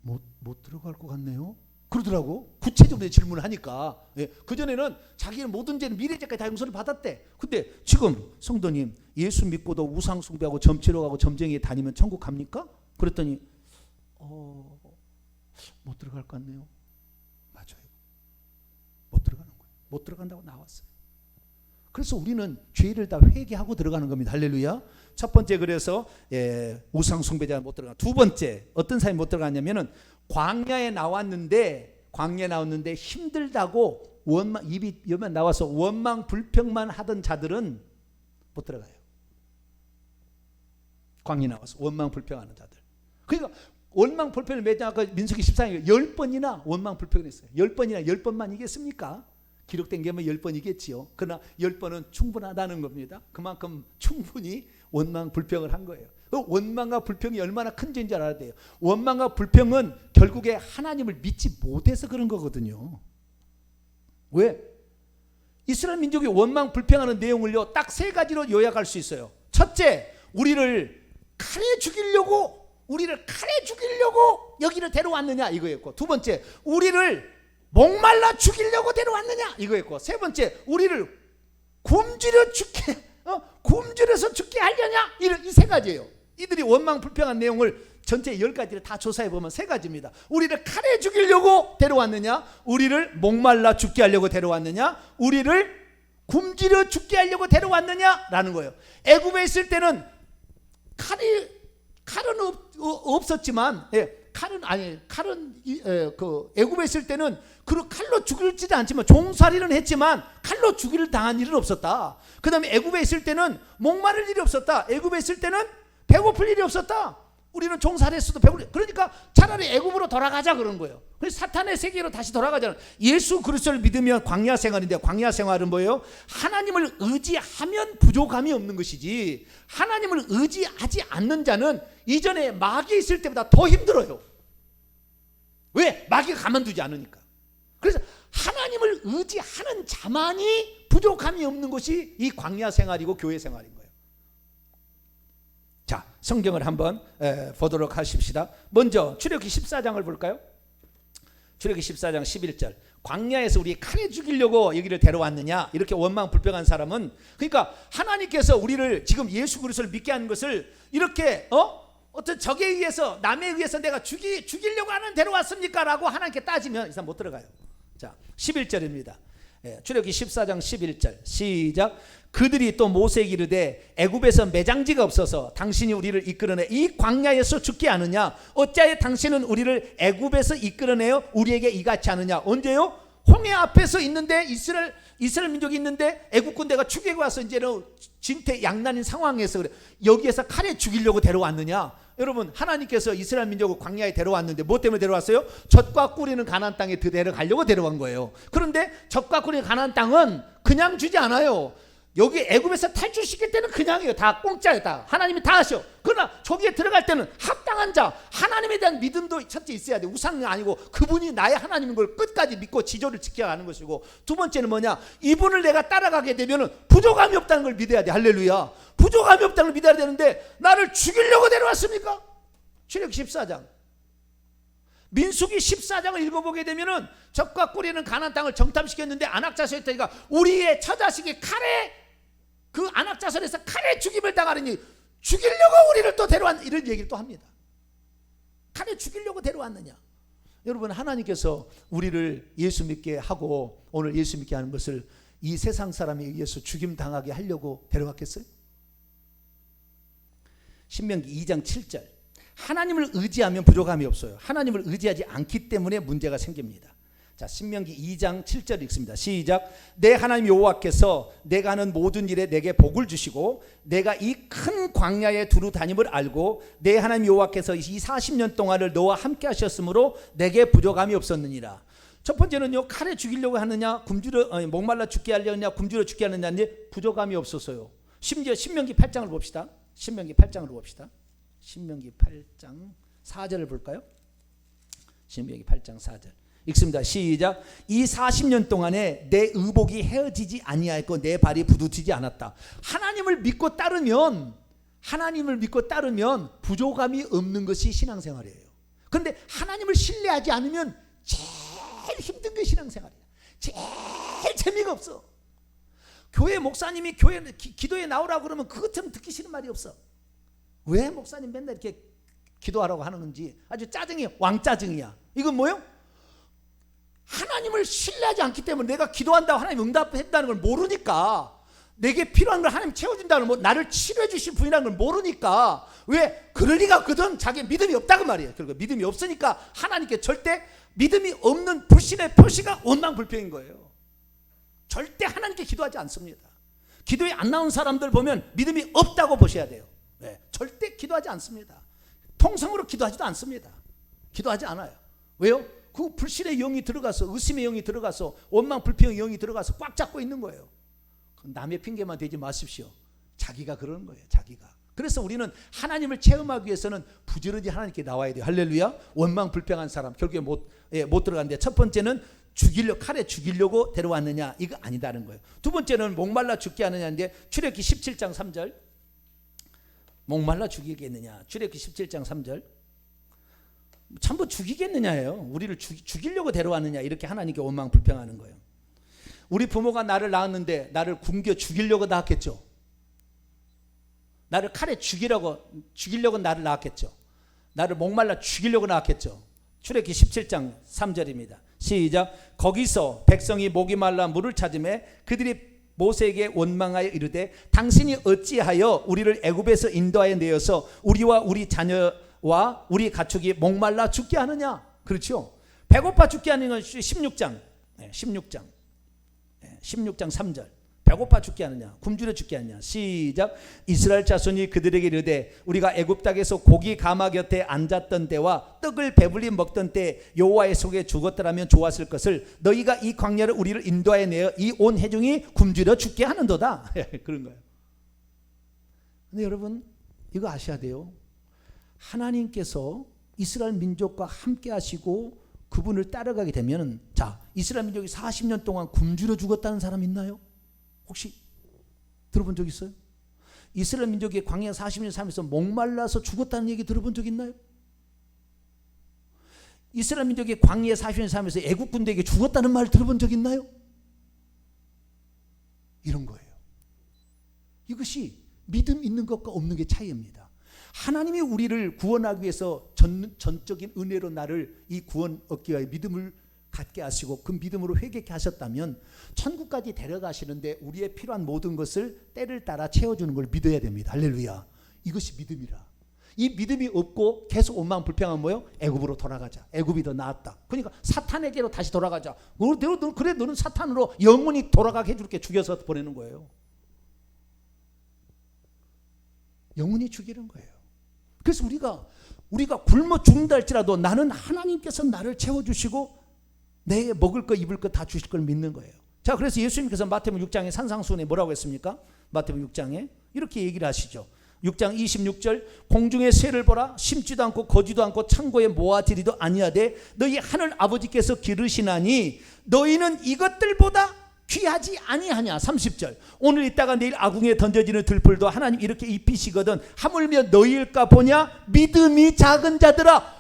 못 들어갈 것 같네요. 그러더라고. 구체적으로 질문을 하니까. 그전에는 자기는 모든 죄는 미래 죄까지 다 용서를 받았대. 근데 지금 성도님, 예수 믿고도 우상 숭배하고 점치러 가고 점쟁이에 다니면 천국 갑니까? 그랬더니 못 들어갈 것 같네요. 맞아요. 못 들어가는 거예요. 못 들어간다고 나왔어요. 그래서 우리는 죄를 다 회개하고 들어가는 겁니다. 할렐루야. 첫 번째, 그래서 우상 숭배자 못 들어가. 두 번째, 어떤 사람이 못 들어갔냐면은 광야에 나왔는데 힘들다고 입이 여면 나와서 원망 불평만 하던 자들은 못 들어가요. 광야에 나와서 원망 불평하는 자들. 그러니까 원망 불평을 매장 아까 민수기 14장에 10번이나 원망 불평을 했어요. 10번이나 10번만 이겼습니까? 기록된 게 뭐 10번이겠지요. 그러나 10번은 충분하다는 겁니다. 그만큼 충분히 원망 불평을 한 거예요. 그 원망과 불평이 얼마나 큰 죄인 줄 알아야 돼요. 원망과 불평은 결국에 하나님을 믿지 못해서 그런 거거든요. 왜? 이스라엘 민족이 원망 불평하는 내용을요, 딱 3가지로 요약할 수 있어요. 첫째, 우리를 칼에 죽이려고 여기를 데려왔느냐 이거였고, 두 번째, 우리를 목말라 죽이려고 데려왔느냐 이거였고, 세 번째, 우리를 굶주려서 죽게 하려냐, 이 3가지예요. 이들이 원망 불평한 내용을 전체 10가지를 다 조사해 보면 3가지입니다. 우리를 칼에 죽이려고 데려왔느냐, 우리를 목말라 죽게 하려고 데려왔느냐, 우리를 굶주려 죽게 하려고 데려왔느냐라는 거예요. 애굽에 있을 때는 칼은 없었지만, 애굽에 있을 때는 그 칼로 죽일지도 않지만 종살이는 했지만 칼로 죽일 당한 일은 없었다. 그 다음에 애굽에 있을 때는 목마를 일이 없었다. 애굽에 있을 때는 배고플 일이 없었다. 우리는 종살이했어도 배고플, 그러니까 차라리 애굽으로 돌아가자 그런 거예요. 그래서 사탄의 세계로 다시 돌아가자는, 예수 그리스도를 믿으면 광야 생활인데, 광야 생활은 뭐예요? 하나님을 의지하면 부족함이 없는 것이지, 하나님을 의지하지 않는 자는 이전에 마귀 있을 때보다 더 힘들어요. 왜? 마귀가 가만두지 않으니까. 그래서 하나님을 의지하는 자만이 부족함이 없는 것이 이 광야 생활이고 교회 생활인 거예요. 자, 성경을 한번 보도록 하십시다. 먼저 출애굽기 14장을 볼까요? 출애굽기 14장 11절. 광야에서 우리 칼에 죽이려고 여기를 데려왔느냐, 이렇게 원망 불평한 사람은, 그러니까 하나님께서 우리를 지금 예수 그리스도를 믿게 하는 것을 이렇게 어떤 적에 의해서, 남에 의해서 내가 죽이려고 하는 데려왔습니까? 라고 하나님께 따지면 이 사람 못 들어가요. 자, 11절입니다. 출애굽기 14장 11절 시작. 그들이 또 모세에게 이르되 애굽에서 매장지가 없어서 당신이 우리를 이끌어내 이 광야에서 죽게 하느냐, 어찌하여 당신은 우리를 애굽에서 이끌어내어 우리에게 이같이 하느냐. 언제요? 홍해 앞에서 있는데, 이스라엘 민족이 있는데 애굽 군대가 추격해 와서 이제는 진퇴양난인 상황에서 그래, 여기에서 칼에 죽이려고 데려왔느냐. 여러분, 하나님께서 이스라엘 민족을 광야에 데려왔는데 뭐 때문에 데려왔어요? 젖과 꿀이는 가나안 땅에 데려가려고 데려간 거예요. 그런데 젖과 꿀이는 가나안 땅은 그냥 주지 않아요. 여기 애굽에서 탈출시킬 때는 그냥이에요. 다 공짜예요. 다 하나님이 다 하셔. 그러나 저기에 들어갈 때는 합당한 자, 하나님에 대한 믿음도 첫째 있어야 돼. 우상이 아니고 그분이 나의 하나님인 걸 끝까지 믿고 지조를 지켜가는 것이고, 두 번째는 뭐냐, 이분을 내가 따라가게 되면 부족함이 없다는 걸 믿어야 돼. 할렐루야. 부족함이 없다는 걸 믿어야 되는데, 나를 죽이려고 데려왔습니까? 출애굽기 14장, 민수기 14장을 읽어보게 되면은 젖과 꿀이는 가나안 땅을 정탐시켰는데 안악자손이니까 우리의 처자식이 칼에, 그 안악자손에서 칼에 죽임을 당하느니 죽이려고 우리를 또 데려왔, 이런 얘기를 또 합니다. 칼에 죽이려고 데려왔느냐. 여러분, 하나님께서 우리를 예수 믿게 하고 오늘 예수 믿게 하는 것을 이 세상 사람에 의해서 죽임 당하게 하려고 데려왔겠어요? 신명기 2장 7절. 하나님을 의지하면 부족함이 없어요. 하나님을 의지하지 않기 때문에 문제가 생깁니다. 자, 신명기 2장 7절 읽습니다. 시작. 내 하나님 여호와께서 내가 하는 모든 일에 내게 복을 주시고 내가 이 큰 광야에 두루 다님을 알고 내 하나님 여호와께서 이 40년 동안을 너와 함께 하셨으므로 내게 부족함이 없었느니라. 첫 번째는요, 칼에 죽이려고 하느냐, 목말라 죽게 하려느냐, 굶주려 죽게 하느냐인데 부족함이 없었어요. 심지어 신명기 8장을 봅시다. 신명기 8장을 봅시다. 신명기 8장 4절을 볼까요? 신명기 8장 4절 읽습니다. 시작. 이 40년 동안에 내 의복이 헤어지지 아니하였고 내 발이 부두치지 않았다. 하나님을 믿고 따르면 부족함이 없는 것이 신앙생활이에요. 그런데 하나님을 신뢰하지 않으면 제일 힘든 게 신앙생활이에요. 제일 재미가 없어. 교회 목사님이 기도에 나오라고 그러면 그것처럼 듣기 싫은 말이 없어. 왜 목사님 맨날 이렇게 기도하라고 하는 건지 아주 짜증이 왕짜증이야. 이건 뭐예요? 하나님을 신뢰하지 않기 때문에 내가 기도한다고 하나님 응답했다는 걸 모르니까, 내게 필요한 걸 하나님 채워준다는 걸, 나를 치료해 주실 분이라는 걸 모르니까, 왜? 그럴 리가 없거든. 자기 믿음이 없다고 말이에요. 그리고 믿음이 없으니까 하나님께 절대 믿음이 없는 불신의 표시가 원망불평인 거예요. 절대 하나님께 기도하지 않습니다. 기도에 안 나온 사람들 보면 믿음이 없다고 보셔야 돼요. 네, 절대 기도하지 않습니다. 통성으로 기도하지도 않습니다. 기도하지 않아요. 왜요? 그 불신의 영이 들어가서, 의심의 영이 들어가서, 원망 불평의 영이 들어가서 꽉 잡고 있는 거예요. 남의 핑계만 대지 마십시오. 자기가 그러는 거예요. 자기가. 그래서 우리는 하나님을 체험하기 위해서는 부지런히 하나님께 나와야 돼요. 할렐루야. 원망 불평한 사람 결국에 못 들어가는데, 첫 번째는 칼에 죽이려고 데려왔느냐, 이거 아니다는 거예요. 두 번째는 목말라 죽게 하느냐인데, 출애굽기 17장 3절. 목말라 죽이겠느냐. 출애굽기 17장 3절. 전부 죽이겠느냐예요. 우리를 죽이려고 데려왔느냐, 이렇게 하나님께 원망 불평하는 거예요. 우리 부모가 나를 낳았는데 나를 굶겨 죽이려고 낳았겠죠. 나를 칼에 죽이려고 나를 낳았겠죠. 나를 목말라 죽이려고 낳았겠죠. 출애굽기 17장 3절입니다. 시작. 거기서 백성이 목이 말라 물을 찾으매 그들이 모세에게 원망하여 이르되, 당신이 어찌하여 우리를 애굽에서 인도하여 내어서 우리와 우리 자녀와 우리 가축이 목말라 죽게 하느냐. 그렇죠. 배고파 죽게 하는 건 16장 3절. 배고파 죽게 하느냐, 굶주려 죽게 하느냐. 시작. 이스라엘 자손이 그들에게 이르되, 우리가 애굽 땅에서 고기 가마 곁에 앉았던 때와 떡을 배불리 먹던 때 여호와의 속에 죽었더라면 좋았을 것을, 너희가 이 광야를 우리를 인도하여 내어 이 온 회중이 굶주려 죽게 하는도다. 그런 거예요. 근데 여러분, 이거 아셔야 돼요. 하나님께서 이스라엘 민족과 함께 하시고 그분을 따라가게 되면, 자, 이스라엘 민족이 40년 동안 굶주려 죽었다는 사람 있나요? 혹시 들어본 적 있어요? 이스라엘 민족이 광야 40년 살면서 목말라서 죽었다는 얘기 들어본 적 있나요? 이스라엘 민족이 광야 40년 살면서 애국 군대에게 죽었다는 말 들어본 적 있나요? 이런 거예요. 이것이 믿음 있는 것과 없는 게 차이입니다. 하나님이 우리를 구원하기 위해서 전적인 은혜로 나를 이 구원 얻기 위하여 믿음을 갖게 하시고 그 믿음으로 회개케 하셨다면 천국까지 데려가시는데 우리의 필요한 모든 것을 때를 따라 채워주는 걸 믿어야 됩니다. 할렐루야. 이것이 믿음이라. 이 믿음이 없고 계속 원망 불평하면 뭐예요? 애굽으로 돌아가자. 애굽이 더 나았다. 그러니까 사탄에게로 다시 돌아가자. 그래, 너는 사탄으로 영원히 돌아가게 해줄게. 죽여서 보내는 거예요. 영원히 죽이는 거예요. 그래서 우리가 굶어 죽는다 할지라도 나는 하나님께서 나를 채워주시고 내 먹을 거 입을 거 다 주실 걸 믿는 거예요. 자, 그래서 예수님께서 마태복음 6장에 산상수훈에 뭐라고 했습니까? 마태복음 6장에 이렇게 얘기를 하시죠. 6장 26절. 공중의 새를 보라. 심지도 않고 거지도 않고 창고에 모아들이도 아니하되 너희 하늘 아버지께서 기르시나니 너희는 이것들보다 귀하지 아니하냐. 30절. 오늘 있다가 내일 아궁이에 던져지는 들풀도 하나님 이렇게 입히시거든 하물며 너희일까 보냐. 믿음이 작은 자들아.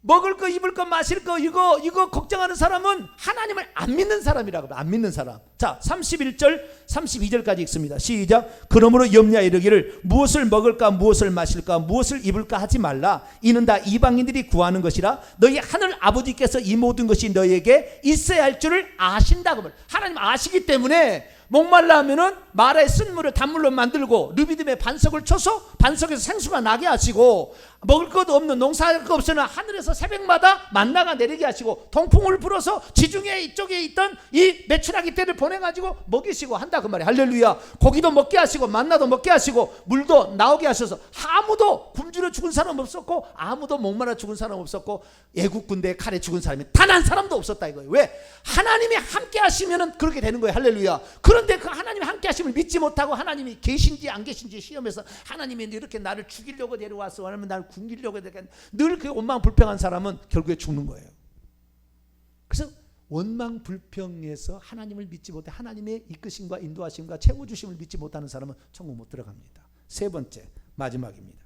먹을 거 입을 거 마실 거 이거 걱정하는 사람은 하나님을 안 믿는 사람이라고. 안 믿는 사람. 자, 31절 32절까지 읽습니다. 시작. 그러므로 염려하여 이르기를 무엇을 먹을까 무엇을 마실까 무엇을 입을까 하지 말라. 이는 다 이방인들이 구하는 것이라. 너희 하늘 아버지께서 이 모든 것이 너희에게 있어야 할 줄을 아신다고. 하나님 아시기 때문에 목말라 하면은 마라의 쓴물을 단물로 만들고 르비딤에 반석을 쳐서 반석에서 생수가 나게 하시고, 먹을 것도 없는 농사할 거 없으나 하늘에서 새벽마다 만나가 내리게 하시고, 통풍을 불어서 지중해 이쪽에 있던 이 메추라기 떼를 보내가지고 먹이시고 한다 그 말이에요. 할렐루야. 고기도 먹게 하시고 만나도 먹게 하시고 물도 나오게 하셔서 아무도 굶주려 죽은 사람 없었고 아무도 목말라 죽은 사람 없었고 애국 군대의 칼에 죽은 사람이 단 한 사람도 없었다 이거예요. 왜? 하나님이 함께 하시면은 그렇게 되는 거예요. 할렐루야. 그런데 그 하나님이 함께 하심을 믿지 못하고 하나님이 계신지 안 계신지 시험해서 하나님이 이렇게 나를 죽이려고 데려왔어 아니면 나를 굶기려고 늘 그 원망 불평한 사람은 결국에 죽는 거예요. 그래서 원망 불평에서 하나님을 믿지 못해 하나님의 이끄심과 인도하심과 채워주심을 믿지 못하는 사람은 천국 못 들어갑니다. 세 번째 마지막입니다.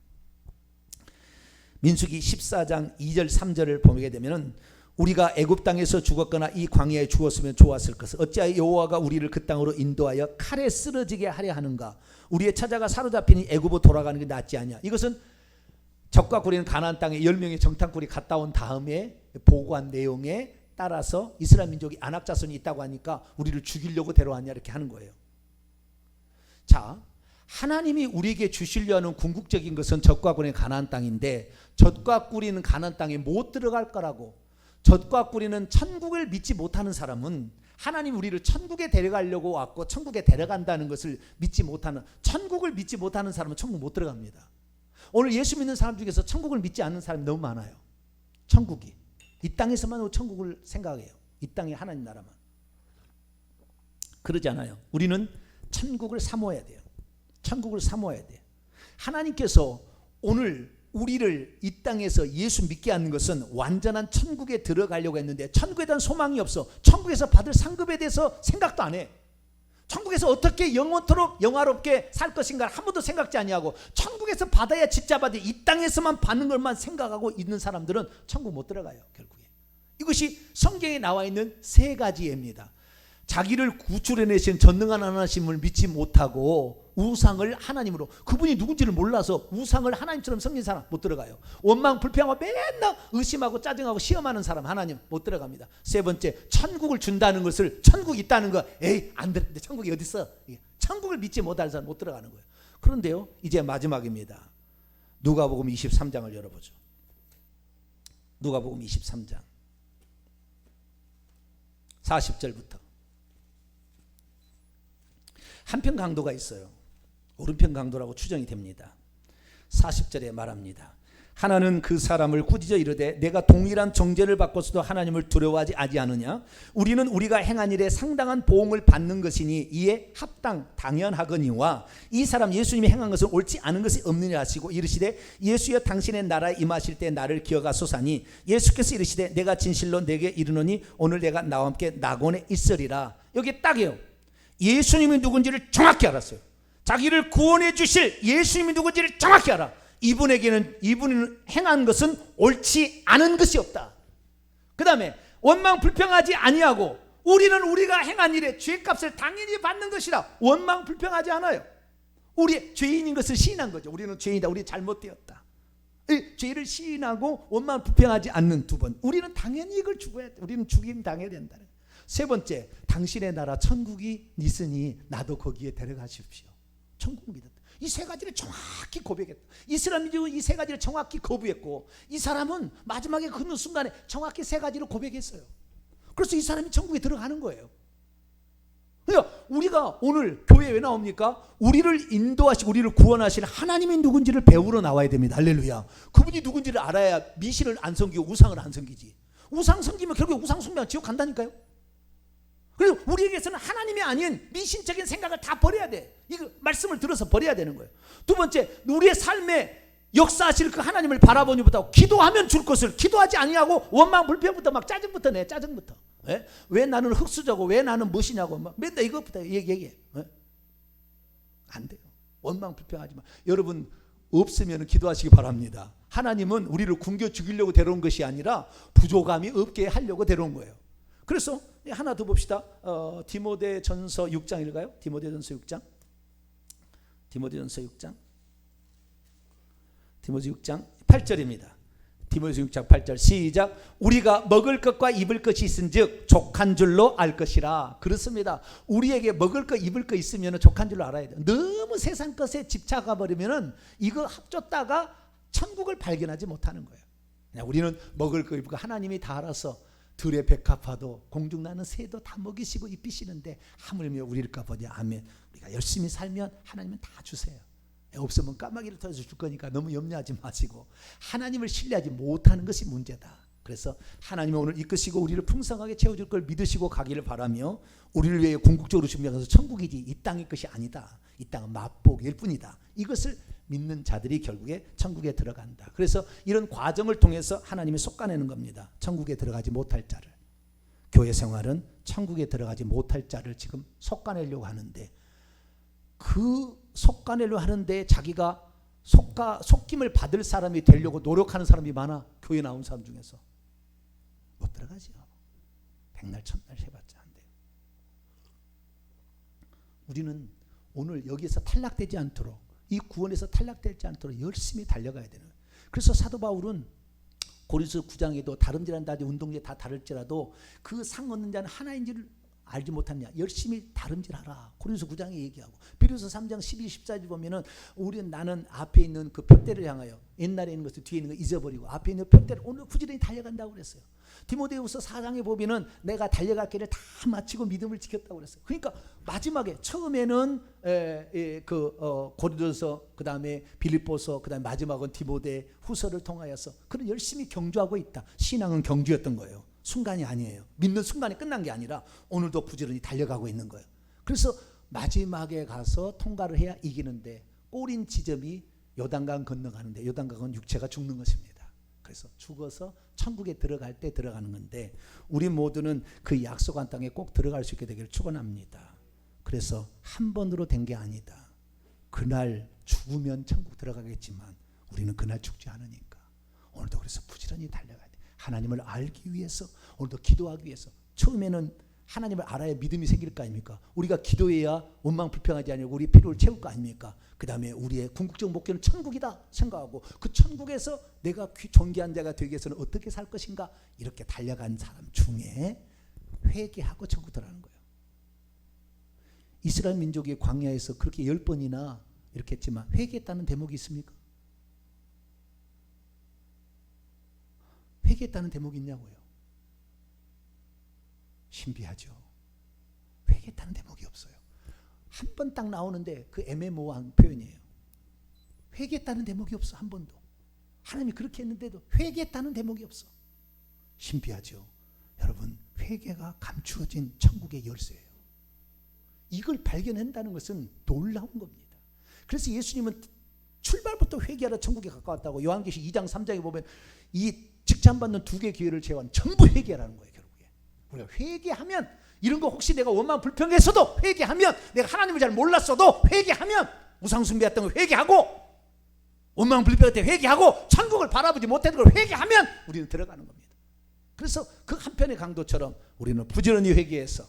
민수기 14장 2절 3절을 보게 되면은 우리가 애굽 땅에서 죽었거나 이 광야에 죽었으면 좋았을 것을 어찌하여 여호와가 우리를 그 땅으로 인도하여 칼에 쓰러지게 하려 하는가. 우리의 처자가 사로잡히니 애굽으로 돌아가는 게 낫지 않냐. 이것은 적과 꿀이는 가나안 땅에 10명의 정탐꾼이 갔다 온 다음에 보고한 내용에 따라서 이스라엘 민족이 안악 자손이 있다고 하니까 우리를 죽이려고 데려왔냐 이렇게 하는 거예요. 자, 하나님이 우리에게 주시려 하는 궁극적인 것은 젖과 꿀의 가나안 땅인데 젖과 꿀이는 가나안 땅에 못 들어갈 거라고. 젖과 꿀이는 천국을 믿지 못하는 사람은 하나님 우리를 천국에 데려가려고 왔고 천국에 데려간다는 것을 믿지 못하는, 천국을 믿지 못하는 사람은 천국 못 들어갑니다. 오늘 예수 믿는 사람 중에서 천국을 믿지 않는 사람이 너무 많아요. 천국이 이 땅에서만 천국을 생각해요. 이 땅에 하나님 나라만. 그러지 않아요. 우리는 천국을 사모해야 돼요. 천국을 사모해야 돼요. 하나님께서 오늘 우리를 이 땅에서 예수 믿게 하는 것은 완전한 천국에 들어가려고 했는데 천국에 대한 소망이 없어. 천국에서 받을 상급에 대해서 생각도 안 해. 천국에서 어떻게 영원토록 영화롭게 살 것인가 한 번도 생각지 아니하고 천국에서 받아야 진짜 받아 이 땅에서만 받는 것만 생각하고 있는 사람들은 천국 못 들어가요. 결국에 이것이 성경에 나와 있는 세 가지 예입니다. 자기를 구출해내신 전능한 하나님을 믿지 못하고 우상을 하나님으로, 그분이 누군지를 몰라서 우상을 하나님처럼 섬긴 사람 못 들어가요. 원망 불평하고 맨날 의심하고 짜증하고 시험하는 사람 하나님 못 들어갑니다. 세 번째, 천국을 준다는 것을, 천국이 있다는 거, 에이 안 되는데 천국이 어디 있어? 천국을 믿지 못할 사람 못 들어가는 거예요. 그런데요, 이제 마지막입니다. 누가복음 23장을 열어보죠. 누가복음 23장 40절부터. 한편 강도가 있어요. 오른편 강도라고 추정이 됩니다. 40절에 말합니다. 하나는 그 사람을 꾸짖어 이르되 내가 동일한 정죄를 받고서도 하나님을 두려워하지 아니하느냐? 우리는 우리가 행한 일에 상당한 보응을 받는 것이니 이에 합당 당연하거니와 이 사람 예수님이 행한 것은 옳지 않은 것이 없느냐 하시고 이르시되 예수여 당신의 나라에 임하실 때 나를 기억하소서니 예수께서 이르시되 내가 진실로 내게 이르노니 오늘 내가 나와 함께 낙원에 있으리라. 여기 딱이에요. 예수님이 누군지를 정확히 알았어요. 자기를 구원해 주실 예수님이 누군지를 정확히 알아. 이분에게는 이분이 행한 것은 옳지 않은 것이 없다. 그 다음에 원망 불평하지 아니하고 우리는 우리가 행한 일에 죄값을 당연히 받는 것이라 원망 불평하지 않아요. 우리 죄인인 것을 시인한 거죠. 우리는 죄인이다. 우리 잘못되었다. 죄를 시인하고 원망 불평하지 않는 두 번. 우리는 당연히 이걸 죽어야 돼. 우리는 죽임 당해야 된다. 세 번째, 당신의 나라 천국이 있으니 나도 거기에 데려가십시오. 천국 믿었다. 이 세 가지를 정확히 고백했다. 이스라엘 민족은 이 세 가지를 정확히 거부했고 이 사람은 마지막에 그 순간에 정확히 세 가지를 고백했어요. 그래서 이 사람이 천국에 들어가는 거예요. 그러니까 우리가 오늘 교회에 왜 나옵니까? 우리를 인도하시고 우리를 구원하실 하나님이 누군지를 배우러 나와야 됩니다. 할렐루야. 그분이 누군지를 알아야 미신을 안 섬기고 우상을 안 섬기지. 우상 섬기면 결국 우상 숭배하면 지옥 간다니까요. 그래서 우리에게서는 하나님이 아닌 미신적인 생각을 다 버려야 돼. 이거 말씀을 들어서 버려야 되는 거예요. 두 번째, 우리의 삶에 역사하실 그 하나님을 바라보니 못하고 기도하면 줄 것을 기도하지 아니하고 원망 불평부터 막 짜증부터 내. 짜증부터. 왜 나는 흙수저고 왜 나는 무엇이냐고 막 맨날 이것부터 얘기해. 안 돼요. 원망 불평하지 마. 여러분 없으면 기도하시기 바랍니다. 하나님은 우리를 굶겨 죽이려고 데려온 것이 아니라 부족함이 없게 하려고 데려온 거예요. 그래서 하나 더 봅시다. 디모데전서 6장 읽어요. 디모데전서 6장. 디모데전서 6장 8절입니다. 디모데전서 6장 8절 시작. 우리가 먹을 것과 입을 것이 있은즉 족한 줄로 알 것이라. 그렇습니다. 우리에게 먹을 것 입을 것 있으면 족한 줄로 알아야 돼요. 너무 세상 것에 집착해 버리면은 이거 합쳤다가 천국을 발견하지 못하는 거예요. 그냥 우리는 먹을 거 입을 거 하나님이 다 알아서 들의 백합화도 공중나는 새도 다 먹이시고 입히시는데 하물며 우리일까 보냐. 아멘. 우리가 열심히 살면 하나님은 다 주세요. 없으면 까마귀를 터서 줄 거니까 너무 염려하지 마시고 하나님을 신뢰하지 못하는 것이 문제다. 그래서 하나님은 오늘 이끄시고 우리를 풍성하게 채워줄 걸 믿으시고 가기를 바라며 우리를 위해 궁극적으로 준비하면서 천국이지 이 땅의 것이 아니다. 이 땅은 맛보기일 뿐이다. 이것을 믿는 자들이 결국에 천국에 들어간다. 그래서 이런 과정을 통해서 하나님이 솎아내는 겁니다. 천국에 들어가지 못할 자를. 교회 생활은 천국에 들어가지 못할 자를 지금 솎아내려고 하는데 그 솎아내려고 하는데 자기가 속김을 받을 사람이 되려고 노력하는 사람이 많아. 교회 나온 사람 중에서 못 들어가죠. 백날 천날 해봤자 안 돼요. 우리는 오늘 여기에서 탈락되지 않도록 이 구원에서 탈락되지 않도록 열심히 달려가야 되는 거예요. 그래서 사도 바울은 고린도서 9장에도 다름질한다 운동제 다 다를지라도 그 상 얻는 자는 하나인 줄 알지 못하느냐. 열심히 다름질하라. 고린도서 9장에 얘기하고 빌립보서 3장 12, 14절 보면은 우리는 나는 앞에 있는 그 푯대를 향하여 옛날에 있는 것을 뒤에 있는 거 잊어버리고 앞에 있는 푯대를 오늘 부지런히 달려간다고 그랬어요. 디모데후서 4장에 보면은 내가 달려갈 길을 다 마치고 믿음을 지켰다고 그랬어요. 그러니까 마지막에 처음에는 고린도서, 그다음에 빌립보서, 그다음에 마지막은 디모데 후서를 통하여서 그는 열심히 경주하고 있다. 신앙은 경주였던 거예요. 순간이 아니에요. 믿는 순간에 끝난 게 아니라 오늘도 부지런히 달려가고 있는 거예요. 그래서 마지막에 가서 통과를 해야 이기는데 꼬린 지점이 요단강 건너가는데, 요단강은 육체가 죽는 것입니다. 그래서 죽어서 천국에 들어갈 때 들어가는 건데, 우리 모두는 그 약속한 땅에 꼭 들어갈 수 있게 되기를 축원합니다. 그래서 한 번으로 된 게 아니다. 그날 죽으면 천국 들어가겠지만 우리는 그날 죽지 않으니까 오늘도 그래서 부지런히 달려가야 돼. 하나님을 알기 위해서, 오늘도 기도하기 위해서. 처음에는 하나님을 알아야 믿음이 생길 거 아닙니까? 우리가 기도해야 원망 불평하지 아니고 우리 필요를 채울 거 아닙니까? 그 다음에 우리의 궁극적 목표는 천국이다 생각하고, 그 천국에서 내가 존귀한 자가 되기 위해서는 어떻게 살 것인가, 이렇게 달려간 사람 중에 회개하고 천국 들어가는 거예요. 이스라엘 민족이 광야에서 그렇게 10번이나 이렇게 했지만 회개했다는 대목이 있습니까? 회개했다는 대목이 있냐고요. 신비하죠. 회개했다는 대목이 없어요. 한 번 딱 나오는데 그 애매모호한 표현이에요. 회개했다는 대목이 없어. 한 번도. 하나님이 그렇게 했는데도 회개했다는 대목이 없어. 신비하죠. 여러분, 회개가 감추어진 천국의 열쇠예요. 이걸 발견한다는 것은 놀라운 겁니다. 그래서 예수님은 출발부터 회개하라 천국에 가까웠다고, 요한계시 2장 3장에 보면 이 직찬받는 2개의 기회를 제외한 전부 회개하라는 거예요. 결국에 우리가 회개하면, 이런 거 혹시 내가 원망 불평했어도 회개하면, 내가 하나님을 잘 몰랐어도 회개하면, 우상숭배했던 거 회개하고, 원망 불평할 때 회개하고, 천국을 바라보지 못했던 걸 회개하면 우리는 들어가는 겁니다. 그래서 그 한편의 강도처럼 우리는 부지런히 회개해서,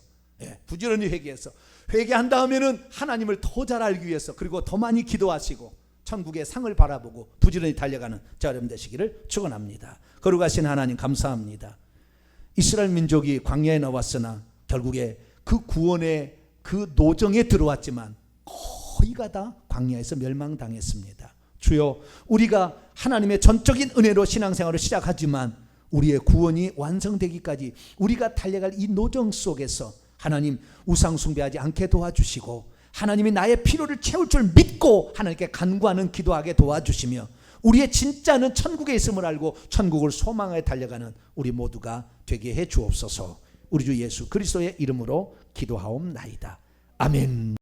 부지런히 회개해서, 회개한 다음에는 하나님을 더 잘 알기 위해서, 그리고 더 많이 기도하시고 천국의 상을 바라보고 부지런히 달려가는 자 여러분 되시기를 축원합니다. 거룩하신 하나님 감사합니다. 이스라엘 민족이 광야에 나왔으나 결국에 그 구원의 그 노정에 들어왔지만 거의가 다 광야에서 멸망당했습니다. 주여, 우리가 하나님의 전적인 은혜로 신앙생활을 시작하지만 우리의 구원이 완성되기까지 우리가 달려갈 이 노정 속에서 하나님 우상 숭배하지 않게 도와주시고, 하나님이 나의 필요를 채울 줄 믿고 하나님께 간구하는 기도하게 도와주시며, 우리의 진짜는 천국에 있음을 알고 천국을 소망하여 달려가는 우리 모두가 되게 해 주옵소서. 우리 주 예수 그리스도의 이름으로 기도하옵나이다. 아멘.